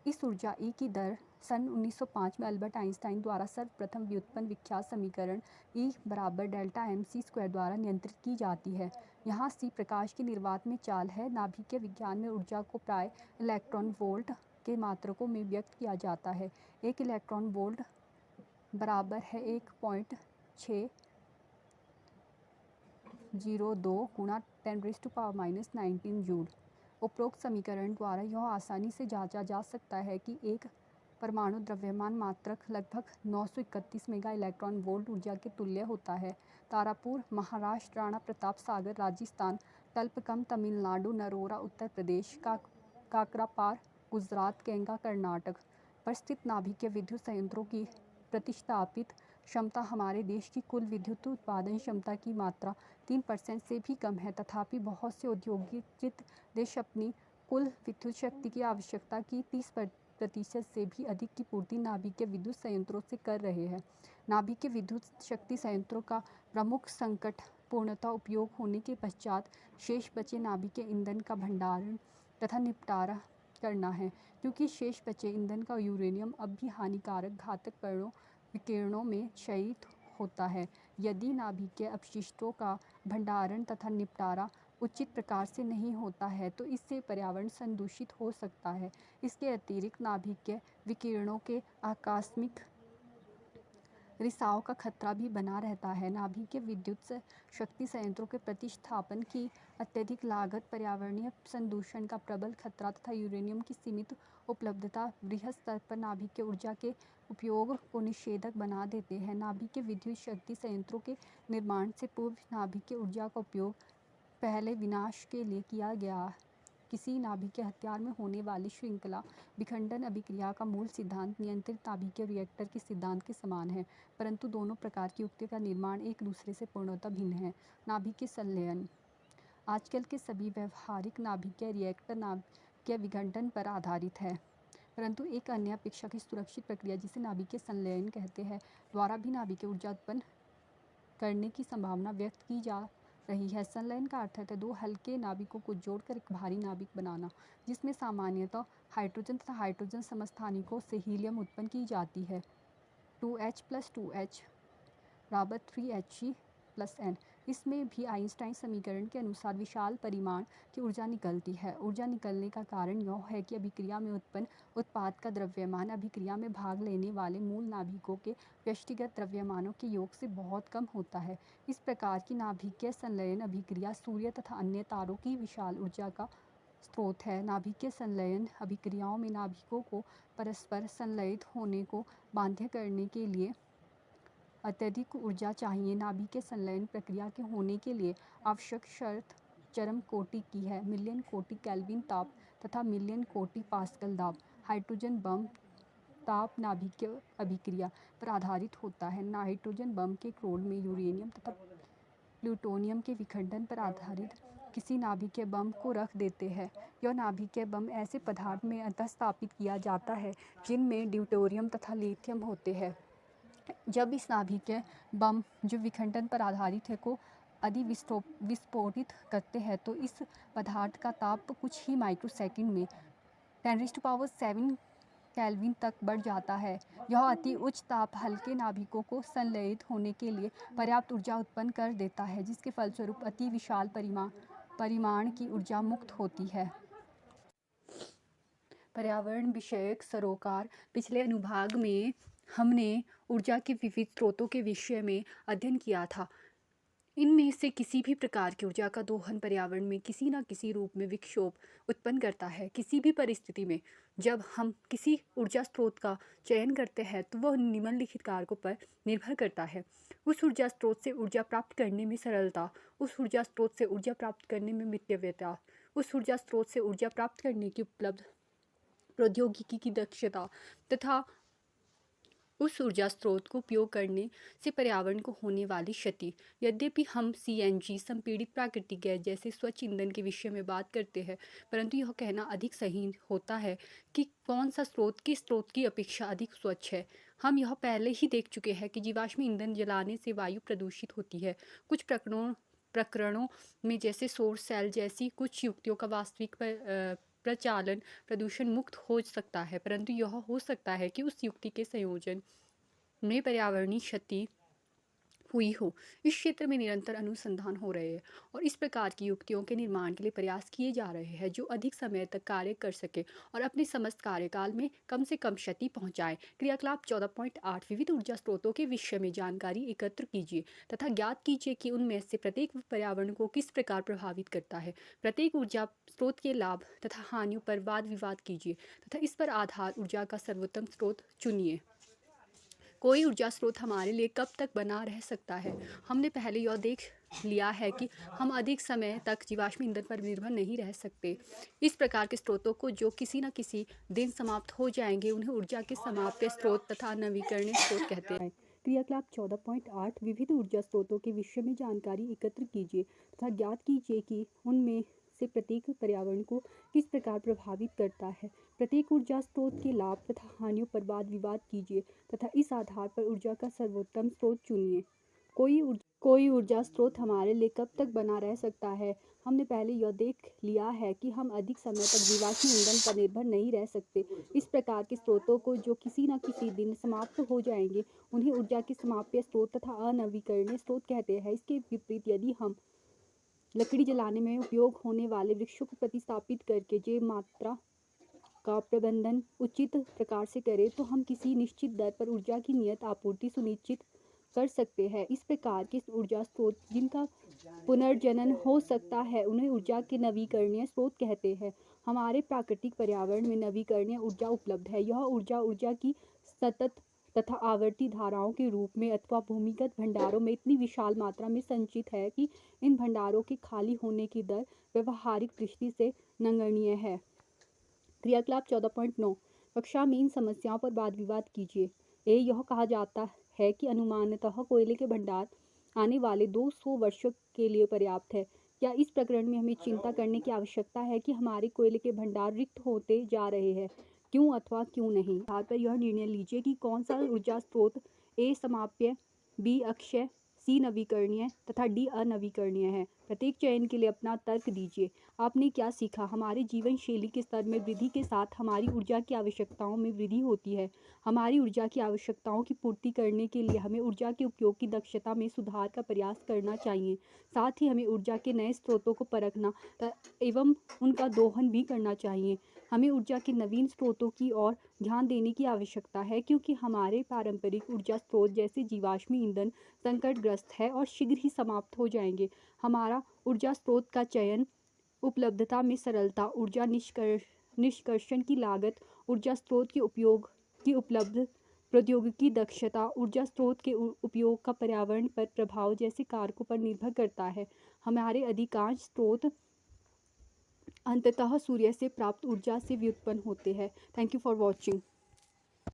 इस ऊर्जा E की दर सन 1905 में अल्बर्ट आइंस्टाइन द्वारा सर्वप्रथम व्युत्पन्न विख्यात समीकरण E बराबर डेल्टा mc² द्वारा नियंत्रित की जाती है। यहाँ c प्रकाश की निर्वात में चाल है। नाभिकीय विज्ञान में ऊर्जा को प्राय इलेक्ट्रॉन वोल्ट के मात्रकों में व्यक्त किया जाता है। 1 इलेक्ट्रॉन वोल्ट बराबर है 1.602 गुणा 10⁻⁻19 जूल। उपरोक्त समीकरण द्वारा यह आसानी से जांचा जा सकता है कि एक परमाणु द्रव्यमान मात्रक लगभग 931 मेगा इलेक्ट्रॉन वोल्ट ऊर्जा के तुल्य होता है। तारापुर महाराष्ट्र, राणा प्रताप सागर राजस्थान, तल्पकम तमिलनाडु, नरोरा उत्तर प्रदेश, काकरापार गुजरात, केंगा कर्नाटक पर स्थित नाभिकीय विद्युत संयंत्रों की प्रतिस्थापित क्षमता हमारे देश की कुल विद्युत उत्पादन क्षमता की मात्रा 3% से भी कम है। तथापि बहुत से औद्योगिकृत देश अपनी कुल विद्युत शक्ति की आवश्यकता की 30% से भी अधिक की पूर्ति नाभिकीय विद्युत संयंत्रों से कर रहे हैं। नाभिकीय विद्युत शक्ति संयंत्रों का प्रमुख संकट पूर्णतः उपयोग होने के पश्चात शेष बचे नाभिकीय ईंधन का भंडारण तथा निपटारा करना है, क्योंकि शेष बचे ईंधन का यूरेनियम अब भी हानिकारक घातक विकिरणों में क्षयित होता है। यदि नाभिकीय अपशिष्टों का भंडारण तथा निपटारा उचित प्रकार से नहीं होता है तो इससे पर्यावरण संदूषित हो सकता है। इसके अतिरिक्त नाभिकीय विकिरणों के आकस्मिक रिसाव का खतरा भी बना रहता है। नाभिकीय विद्युत शक्ति संयंत्रों के प्रतिस्थापन की अत्यधिक लागत, पर्यावरणीय संदूषण का प्रबल खतरा तथा यूरेनियम की सीमित उपलब्धता बृहद स्तर पर नाभिकीय ऊर्जा के उपयोग को निषेधक बना देते हैं। नाभिकीय विद्युत शक्ति संयंत्रों के निर्माण से पूर्व नाभिकीय ऊर्जा का उपयोग पहले विनाश के लिए किया गया। किसी नाभिकीय हथियार में होने वाली श्रृंखला विखंडन अभिक्रिया का मूल सिद्धांत नियंत्रित नाभिकीय रिएक्टर के सिद्धांत के समान है, परंतु दोनों प्रकार की युक्तियों का निर्माण एक दूसरे से पूर्णतः भिन्न है। नाभिकीय संलयन। आजकल के सभी व्यावहारिक नाभिकीय रिएक्टर नाभिकीय विघटन पर आधारित है, परंतु एक अन्य अपेक्षाकृत सुरक्षित प्रक्रिया जिसे नाभिकीय संलयन कहते हैं द्वारा भी नाभिकीय ऊर्जा उत्पन्न करने की संभावना व्यक्त की जा रही है। संलयन का अर्थ है दो हल्के नाभिकों को जोड़कर एक भारी नाभिक बनाना, जिसमें सामान्यतः हाइड्रोजन तथा हाइड्रोजन समस्थानिकों से हीलियम उत्पन्न की जाती है। 2H + 2H = 3He+N। इसमें भी आइंस्टाइन समीकरण के अनुसार विशाल परिमाण की ऊर्जा निकलती है। ऊर्जा निकलने का कारण यह है कि अभिक्रिया में उत्पन्न उत्पाद का द्रव्यमान अभिक्रिया में भाग लेने वाले मूल नाभिकों के व्यक्तिगत द्रव्यमानों के योग से बहुत कम होता है। इस प्रकार की नाभिकीय संलयन अभिक्रिया सूर्य तथा अन्य तारों की विशाल ऊर्जा का स्रोत है। नाभिकीय संलयन अभिक्रियाओं में नाभिकों को परस्पर संलयित होने को बाध्य करने के लिए अत्यधिक ऊर्जा चाहिए। नाभिकीय संलयन प्रक्रिया के होने के लिए आवश्यक शर्त चरम कोटि की है। मिलियन कोटि केल्विन ताप तथा मिलियन कोटि पास्कल दाब। हाइड्रोजन बम ताप नाभिकीय अभिक्रिया पर आधारित होता है। हाइड्रोजन बम के क्रोड में यूरेनियम तथा प्लूटोनियम के विखंडन पर आधारित किसी नाभिकीय बम को रख देते हैं। यह नाभिकीय बम ऐसे पदार्थ में अंतःस्थापित किया जाता है जिनमें ड्यूटेरियम तथा लिथियम होते हैं। जब इस नाभिकीय बम जो विखंडन पर आधारित है को अधिक विस्फोटित करते हैं तो इस पदार्थ का ताप कुछ ही माइक्रोसेकंड में 10⁻⁷ केल्विन तक बढ़ जाता है। यह अति उच्च ताप हल्के नाभिकों को संलयित होने के लिए पर्याप्त ऊर्जा उत्पन्न कर देता है, जिसके फलस्वरूप अति विशाल परिमाण की ऊर्जा मुक्त होती है। पर्यावरण विषयक सरोकार। पिछले अनुभाग में हमने ऊर्जा के विविध स्रोतों के विषय में अध्ययन किया था। इनमें से किसी भी प्रकार की ऊर्जा का दोहन पर्यावरण में किसी न किसी रूप में विक्षोभ उत्पन्न करता है। किसी भी परिस्थिति में जब हम किसी ऊर्जा स्रोत का चयन करते हैं तो वह निम्नलिखित कारकों पर निर्भर करता है। उस ऊर्जा स्रोत से ऊर्जा प्राप्त करने में सरलता, उस ऊर्जा स्रोत से ऊर्जा प्राप्त करने में मितव्ययता, उस ऊर्जा स्रोत से ऊर्जा प्राप्त करने की उपलब्ध प्रौद्योगिकी की दक्षता तथा उस ऊर्जा स्रोत को उपयोग करने से पर्यावरण को होने वाली क्षति। यद्यपि हम CNG संपीड़ित प्राकृतिक गैस जैसे स्वच्छ ईंधन के विषय में बात करते हैं, परंतु यह कहना अधिक सही होता है कि कौन सा स्रोत किस स्रोत की अपेक्षा अधिक स्वच्छ है। हम यह पहले ही देख चुके हैं कि जीवाश्म ईंधन जलाने से वायु प्रदूषित होती है। कुछ प्रकरणों में जैसे सौर सेल जैसी कुछ युक्तियों का वास्तविक प्रचालन प्रदूषण मुक्त हो सकता है, परंतु यह हो सकता है कि उस युक्ति के संयोजन में पर्यावरणीय क्षति हुई हो। इस क्षेत्र में निरंतर अनुसंधान हो रहे हैं और इस प्रकार की युक्तियों के निर्माण के लिए प्रयास किए जा रहे हैं जो अधिक समय तक कार्य कर सके और अपने समस्त कार्यकाल में कम से कम क्षति पहुंचाए। क्रियाकलाप 14.8 विविध ऊर्जा स्रोतों के विषय में जानकारी एकत्र कीजिए तथा ज्ञात कीजिए कि उनमें से प्रत्येक पर्यावरण को किस प्रकार प्रभावित करता है। प्रत्येक ऊर्जा स्रोत के लाभ तथा हानियों पर वाद विवाद कीजिए तथा इस पर आधार ऊर्जा का सर्वोत्तम स्रोत चुनिए। कोई ऊर्जा स्रोत हमारे लिए कब तक बना रह सकता है? हमने पहले यह देख लिया है कि हम अधिक समय तक जीवाश्म ईंधन पर निर्भर नहीं रह सकते। इस प्रकार के स्रोतों को जो किसी न किसी दिन समाप्त हो जाएंगे उन्हें ऊर्जा के समाप्य स्रोत तथा नवीकरणीय स्रोत कहते हैं। क्रियाकलाप 14.8 विविध ऊर्जा स्रोतों के विषय में जानकारी एकत्र कीजिए तथा ज्ञात कीजिए कि उनमें से प्रत्येक पर्यावरण को किस प्रकार प्रभावित करता है। प्रत्येक ऊर्जा स्रोत के लाभ तथा हानियों पर वाद विवाद कीजिए तथा इस आधार पर ऊर्जा का सर्वोत्तम स्रोत चुनिए। कोई ऊर्जा स्रोत हमारे लिए कब तक बना रह सकता है? हमने पहले यह देख लिया है कि हम अधिक समय तक जीवाश्म ईंधन पर निर्भर नहीं रह सकते। इस प्रकार के स्रोतों को जो किसी न किसी दिन समाप्त हो जाएंगे उन्हें ऊर्जा के समाप्य स्रोत तथा अनवीकरणीय स्रोत कहते हैं। इसके विपरीत यदि हम लकड़ी जलाने में उपयोग होने वाले वृक्षों को प्रतिस्थापित करके जैव मात्रा का प्रबंधन उचित प्रकार से करें तो हम किसी निश्चित दर पर ऊर्जा की नियत आपूर्ति सुनिश्चित कर सकते हैं। इस प्रकार के ऊर्जा स्रोत जिनका पुनर्जनन हो सकता है उन्हें ऊर्जा के नवीकरणीय स्रोत कहते हैं। हमारे प्राकृतिक पर्यावरण में नवीकरणीय ऊर्जा उपलब्ध है। यह ऊर्जा की सतत तथा आवर्ती धाराओं के रूप में अथवा भूमिगत भंडारों में इतनी विशाल मात्रा में संचित है कि इन भंडारों के खाली होने की दर व्यवहारिक दृष्टि से नगण्य है। क्रियाकलाप 14.9 कक्षा में इन समस्याओं पर वाद विवाद कीजिए। यह कहा जाता है कि अनुमानतः कोयले के भंडार आने वाले 200 वर्षों के लिए पर्याप्त है। क्या इस प्रकरण में हमें चिंता करने की आवश्यकता है कि हमारे कोयले के भंडार रिक्त होते जा रहे हैं? क्यों अथवा क्यों नहीं? आधार पर यह निर्णय लीजिए कि कौन सा ऊर्जा स्रोत ए समाप्य, बी अक्षय, सी नवीकरणीय तथा डी अनवीकरणीय है। प्रत्येक चयन के लिए अपना तर्क दीजिए। आपने क्या सीखा? हमारे जीवन शैली के स्तर में वृद्धि के साथ हमारी ऊर्जा की आवश्यकताओं में वृद्धि होती है। हमारी ऊर्जा की आवश्यकताओं की पूर्ति करने के लिए हमें ऊर्जा के उपयोग की दक्षता में सुधार का प्रयास करना चाहिए। साथ ही हमें ऊर्जा के नए स्रोतों को परखना एवं उनका दोहन भी करना चाहिए। हमें ऊर्जा के नवीन स्रोतों की ओर ध्यान देने की आवश्यकता है क्योंकि हमारे पारंपरिक ऊर्जा स्रोत जैसे जीवाश्मी ईंधन संकटग्रस्त है और शीघ्र ही समाप्त हो जाएंगे। हमारा ऊर्जा स्रोत का चयन, उपलब्धता में सरलता, ऊर्जा निष्कर्षण की लागत, ऊर्जा स्रोत के उपयोग की उपलब्ध प्रौद्योगिकी दक्षता, ऊर्जा स्रोत के उपयोग का पर्यावरण पर प्रभाव जैसे कारकों पर निर्भर करता है। हमारे अधिकांश स्रोत अंततः सूर्य से प्राप्त ऊर्जा से व्युत्पन्न होते हैं। Thank you for watching.